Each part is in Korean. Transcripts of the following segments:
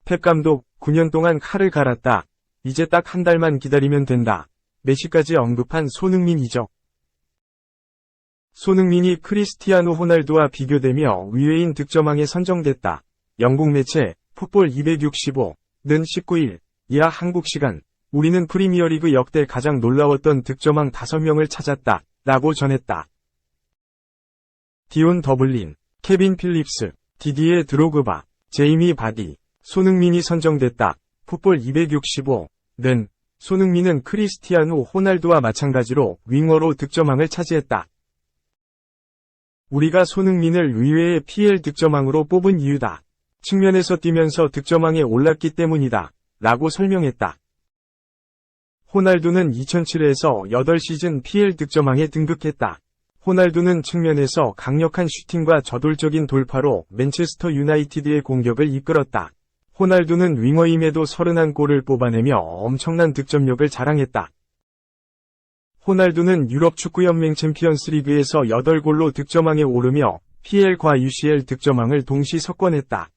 펩 감독, 9년 동안 칼을 갈았다. 이제 딱 한 달만 기다리면 된다. 메시까지 언급한 손흥민 이적. 손흥민이 크리스티아노 호날두와 비교되며 의외인 득점왕에 선정됐다. 영국 매체 풋볼 265는 19일 이하 한국 시간 우리는 프리미어리그 역대 가장 놀라웠던 득점왕 5명을 찾았다. 라고 전했다. 디온 더블린, 케빈 필립스, 디디에 드로그바, 제이미 바디, 손흥민이 선정됐다. 풋볼 265는 손흥민은 크리스티아노 호날두와 마찬가지로 윙어로 득점왕을 차지했다. 우리가 손흥민을 의외의 PL 득점왕으로 뽑은 이유다. 측면에서 뛰면서 득점왕에 올랐기 때문이다. 라고 설명했다. 호날두는 2007에서 8시즌 PL 득점왕에 등극했다. 호날두는 측면에서 강력한 슈팅과 저돌적인 돌파로 맨체스터 유나이티드의 공격을 이끌었다. 호날두는 윙어임에도 31골을 뽑아내며 엄청난 득점력을 자랑했다. 호날두는 유럽 축구연맹 챔피언스 리그에서 8골로 득점왕에 오르며 PL과 UCL 득점왕을 동시 석권했다.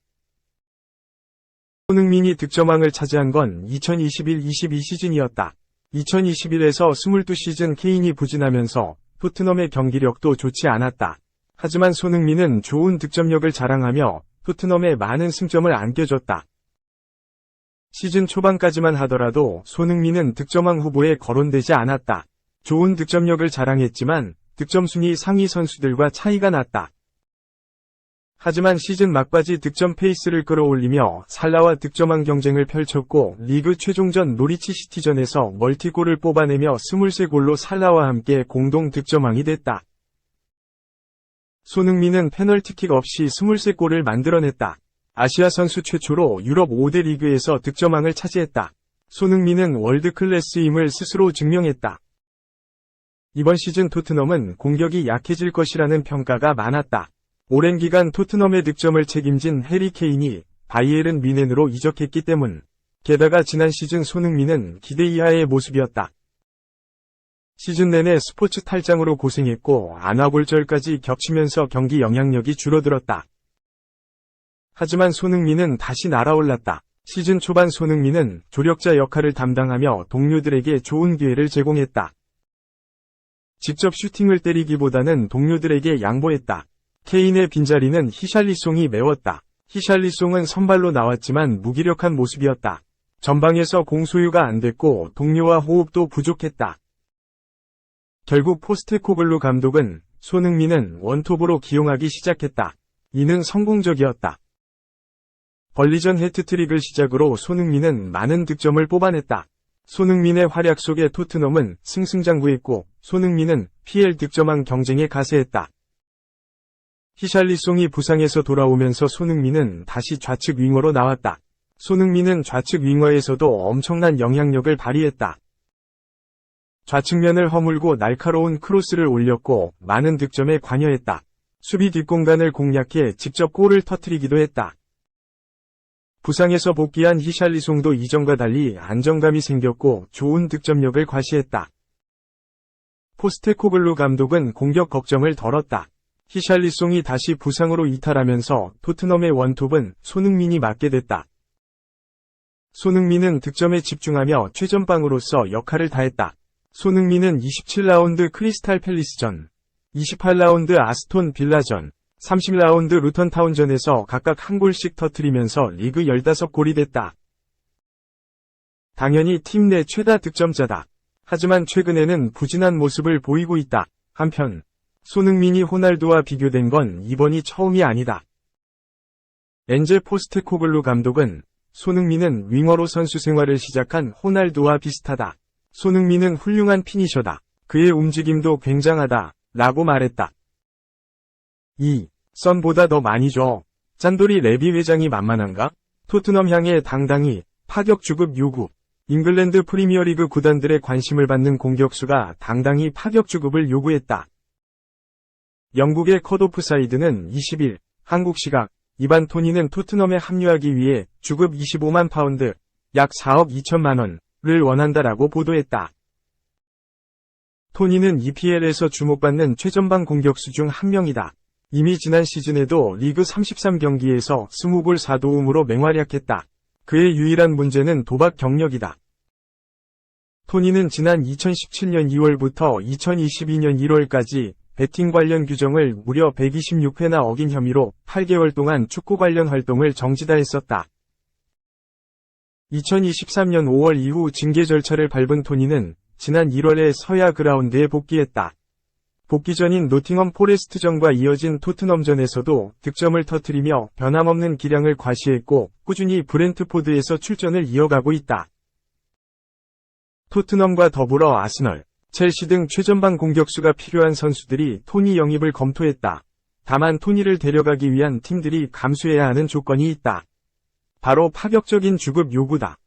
손흥민이 득점왕을 차지한 건 2021-22 시즌이었다. 2021에서 22시즌 케인이 부진하면서 토트넘의 경기력도 좋지 않았다. 하지만 손흥민은 좋은 득점력을 자랑하며 토트넘에 많은 승점을 안겨줬다. 시즌 초반까지만 하더라도 손흥민은 득점왕 후보에 거론되지 않았다. 좋은 득점력을 자랑했지만 득점 순위 상위 선수들과 차이가 났다. 하지만 시즌 막바지 득점 페이스를 끌어올리며 살라와 득점왕 경쟁을 펼쳤고 리그 최종전 노리치 시티전에서 멀티골을 뽑아내며 23골로 살라와 함께 공동 득점왕이 됐다. 손흥민은 페널티킥 없이 23골을 만들어냈다. 아시아 선수 최초로 유럽 5대 리그에서 득점왕을 차지했다. 손흥민은 월드클래스임을 스스로 증명했다. 이번 시즌 토트넘은 공격이 약해질 것이라는 평가가 많았다. 오랜 기간 토트넘의 득점을 책임진 해리 케인이 바이에른 뮌헨으로 이적했기 때문. 게다가 지난 시즌 손흥민은 기대 이하의 모습이었다. 시즌 내내 스포츠 탈장으로 고생했고 안아골절까지 겹치면서 경기 영향력이 줄어들었다. 하지만 손흥민은 다시 날아올랐다. 시즌 초반 손흥민은 조력자 역할을 담당하며 동료들에게 좋은 기회를 제공했다. 직접 슈팅을 때리기보다는 동료들에게 양보했다. 케인의 빈자리는 히샬리송이 메웠다. 히샬리송은 선발로 나왔지만 무기력한 모습이었다. 전방에서 공 소유가 안 됐고 동료와 호흡도 부족했다. 결국 포스테코글루 감독은 손흥민은 원톱으로 기용하기 시작했다. 이는 성공적이었다. 벌리전 해트트릭을 시작으로 손흥민은 많은 득점을 뽑아냈다. 손흥민의 활약 속에 토트넘은 승승장구했고 손흥민은 PL 득점왕 경쟁에 가세했다. 히샬리송이 부상에서 돌아오면서 손흥민은 다시 좌측 윙어로 나왔다. 손흥민은 좌측 윙어에서도 엄청난 영향력을 발휘했다. 좌측면을 허물고 날카로운 크로스를 올렸고 많은 득점에 관여했다. 수비 뒷공간을 공략해 직접 골을 터뜨리기도 했다. 부상에서 복귀한 히샬리송도 이전과 달리 안정감이 생겼고 좋은 득점력을 과시했다. 포스테코글루 감독은 공격 걱정을 덜었다. 히샬리송이 다시 부상으로 이탈하면서 토트넘의 원톱은 손흥민이 맡게 됐다. 손흥민은 득점에 집중하며 최전방으로서 역할을 다했다. 손흥민은 27라운드 크리스탈 팰리스전, 28라운드 아스톤 빌라전, 30라운드 루턴타운전에서 각각 한 골씩 터뜨리면서 리그 15골이 됐다. 당연히 팀 내 최다 득점자다. 하지만 최근에는 부진한 모습을 보이고 있다. 한편 손흥민이 호날두와 비교된 건 이번이 처음이 아니다. 엔제 포스테코글루 감독은 손흥민은 윙어로 선수 생활을 시작한 호날두와 비슷하다. 손흥민은 훌륭한 피니셔다. 그의 움직임도 굉장하다. 라고 말했다. 선보다 더 많이 줘. 짠돌이 레비 회장이 만만한가? 토트넘 향해 당당히 파격 주급 요구. 잉글랜드 프리미어리그 구단들의 관심을 받는 공격수가 당당히 파격 주급을 요구했다. 영국의 컷오프사이드는 20일 한국 시각 이반 토니는 토트넘에 합류하기 위해 주급 25만 파운드, 약 4억 2천만 원을 원한다라고 보도했다. 토니는 EPL에서 주목받는 최전방 공격수 중 한 명이다. 이미 지난 시즌에도 리그 33경기에서 20골 4도움으로 맹활약했다. 그의 유일한 문제는 도박 경력이다. 토니는 지난 2017년 2월부터 2022년 1월까지 베팅 관련 규정을 무려 126회나 어긴 혐의로 8개월 동안 축구 관련 활동을 정지다 했었다. 2023년 5월 이후 징계 절차를 밟은 토니는 지난 1월에 서야 그라운드에 복귀했다. 복귀 전인 노팅엄 포레스트전과 이어진 토트넘전에서도 득점을 터뜨리며 변함없는 기량을 과시했고 꾸준히 브렌트포드에서 출전을 이어가고 있다. 토트넘과 더불어 아스널, 첼시 등 최전방 공격수가 필요한 선수들이 토니 영입을 검토했다. 다만 토니를 데려가기 위한 팀들이 감수해야 하는 조건이 있다. 바로 파격적인 주급 요구다.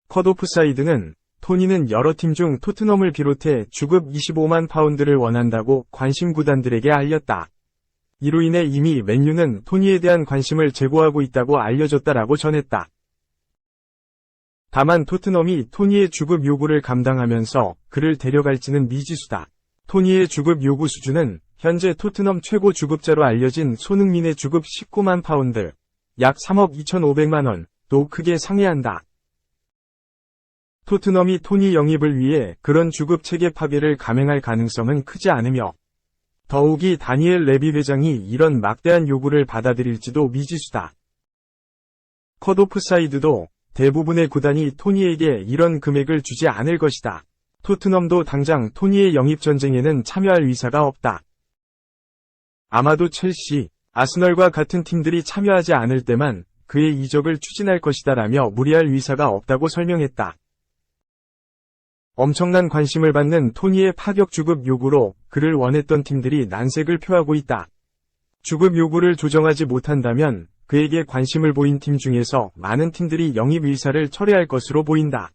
컷오프사이드는 토니는 여러 팀 중 토트넘을 비롯해 주급 25만 파운드를 원한다고 관심 구단들에게 알렸다. 이로 인해 이미 맨유는 토니에 대한 관심을 제고하고 있다고 알려졌다라고 전했다. 다만 토트넘이 토니의 주급 요구를 감당하면서 그를 데려갈지는 미지수다. 토니의 주급 요구 수준은 현재 토트넘 최고 주급자로 알려진 손흥민의 주급 19만 파운드, 약 3억 2,500만 원도 크게 상회한다. 토트넘이 토니 영입을 위해 그런 주급 체계 파괴를 감행할 가능성은 크지 않으며 더욱이 다니엘 레비 회장이 이런 막대한 요구를 받아들일지도 미지수다. 컷오프사이드도 대부분의 구단이 토니에게 이런 금액을 주지 않을 것이다. 토트넘도 당장 토니의 영입 전쟁에는 참여할 의사가 없다. 아마도 첼시, 아스널과 같은 팀들이 참여하지 않을 때만 그의 이적을 추진할 것이다라며 무리할 의사가 없다고 설명했다. 엄청난 관심을 받는 토니의 파격 주급 요구로 그를 원했던 팀들이 난색을 표하고 있다. 주급 요구를 조정하지 못한다면 그에게 관심을 보인 팀 중에서 많은 팀들이 영입 의사를 철회할 것으로 보인다.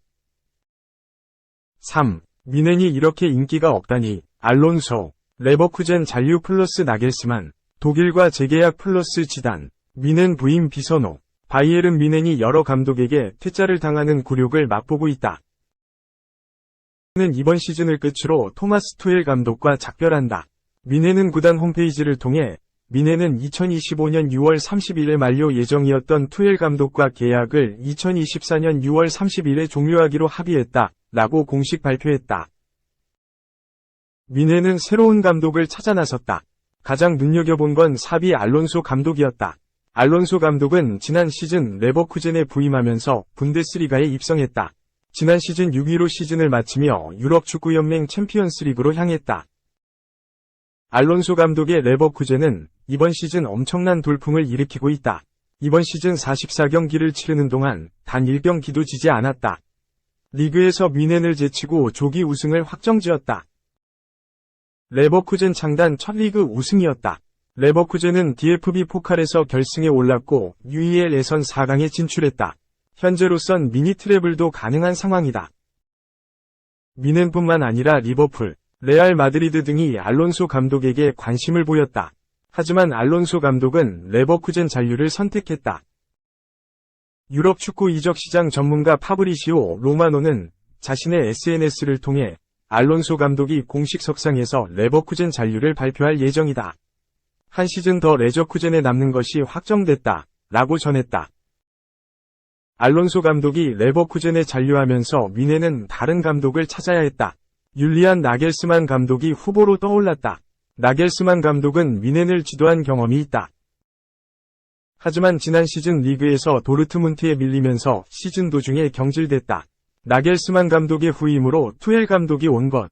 3. 미넨이 이렇게 인기가 없다니. 알론소, 레버쿠젠 잔류 플러스 나겔스만, 독일과 재계약 플러스 지단, 미넨 부임 비선호, 바이에른 미넨이 여러 감독에게 퇴짜를 당하는 굴욕을 맛보고 있다. 는 이번 시즌을 끝으로 토마스 투엘 감독과 작별한다. 미넨은 구단 홈페이지를 통해 미넨은 2025년 6월 30일에 만료 예정이었던 투엘 감독과 계약을 2024년 6월 30일에 종료하기로 합의했다 라고 공식 발표했다. 미넨은 새로운 감독을 찾아 나섰다. 가장 눈여겨본 건 사비 알론소 감독이었다. 알론소 감독은 지난 시즌 레버쿠젠에 부임하면서 분데스리가에 입성했다. 지난 시즌 6위로 시즌을 마치며 유럽축구연맹 챔피언스리그로 향했다. 알론소 감독의 레버쿠젠은 이번 시즌 엄청난 돌풍을 일으키고 있다. 이번 시즌 44경기를 치르는 동안 단 1경기도 지지 않았다. 리그에서 미넨을 제치고 조기 우승을 확정지었다. 레버쿠젠 창단 첫 리그 우승이었다. 레버쿠젠은 DFB 포칼에서 결승에 올랐고 UEL 예선 4강에 진출했다. 현재로선 미니 트래블도 가능한 상황이다. 미넨뿐만 아니라 리버풀, 레알 마드리드 등이 알론소 감독에게 관심을 보였다. 하지만 알론소 감독은 레버쿠젠 잔류를 선택했다. 유럽 축구 이적 시장 전문가 파브리시오 로마노는 자신의 SNS를 통해 알론소 감독이 공식 석상에서 레버쿠젠 잔류를 발표할 예정이다. 한 시즌 더 레저쿠젠에 남는 것이 확정됐다 라고 전했다. 알론소 감독이 레버쿠젠에 잔류하면서 미넨은 다른 감독을 찾아야 했다. 율리안 나겔스만 감독이 후보로 떠올랐다. 나겔스만 감독은 미넨을 지도한 경험이 있다. 하지만 지난 시즌 리그에서 도르트문트에 밀리면서 시즌 도중에 경질됐다. 나겔스만 감독의 후임으로 투엘 감독이 온 것.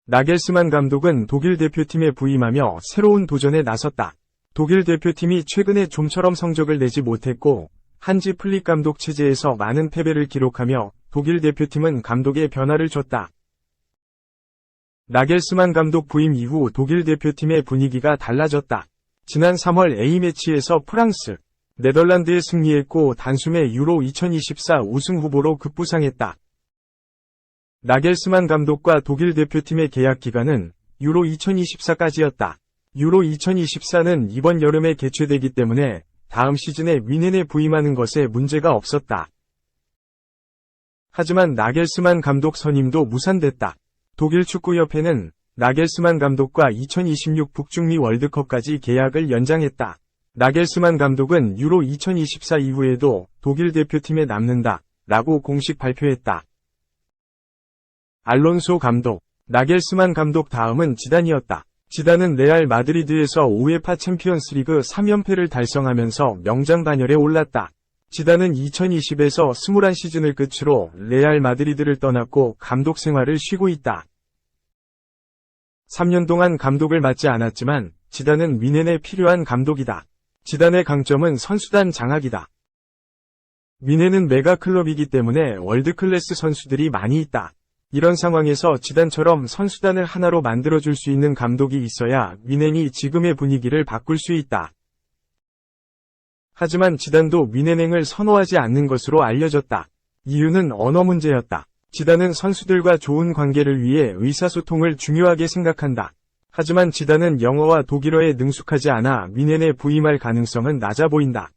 나겔스만 감독은 독일 대표팀에 부임하며 새로운 도전에 나섰다. 독일 대표팀이 최근에 좀처럼 성적을 내지 못했고 한지 플릭 감독 체제에서 많은 패배를 기록하며 독일 대표팀은 감독의 변화를 줬다. 나겔스만 감독 부임 이후 독일 대표팀의 분위기가 달라졌다. 지난 3월 A매치에서 프랑스, 네덜란드에 승리했고 단숨에 유로 2024 우승 후보로 급부상했다. 나겔스만 감독과 독일 대표팀의 계약 기간은 유로 2024까지였다. 유로 2024는 이번 여름에 개최되기 때문에 다음 시즌에 미넨에 부임하는 것에 문제가 없었다. 하지만 나겔스만 감독 선임도 무산됐다. 독일 축구협회는 나겔스만 감독과 2026 북중미 월드컵까지 계약을 연장했다. 나겔스만 감독은 유로 2024 이후에도 독일 대표팀에 남는다 라고 공식 발표했다. 알론소 감독, 나겔스만 감독 다음은 지단이었다. 지단은 레알 마드리드에서 우에파 챔피언스리그 3연패를 달성하면서 명장 반열에 올랐다. 지단은 2020에서 21시즌을 끝으로 레알 마드리드를 떠났고 감독 생활을 쉬고 있다. 3년 동안 감독을 맡지 않았지만 지단은 미넨에 필요한 감독이다. 지단의 강점은 선수단 장악이다. 미넨은 메가 클럽이기 때문에 월드클래스 선수들이 많이 있다. 이런 상황에서 지단처럼 선수단을 하나로 만들어줄 수 있는 감독이 있어야 미넨이 지금의 분위기를 바꿀 수 있다. 하지만 지단도 미넨행을 선호하지 않는 것으로 알려졌다. 이유는 언어 문제였다. 지단은 선수들과 좋은 관계를 위해 의사소통을 중요하게 생각한다. 하지만 지단은 영어와 독일어에 능숙하지 않아 미넨에 부임할 가능성은 낮아 보인다.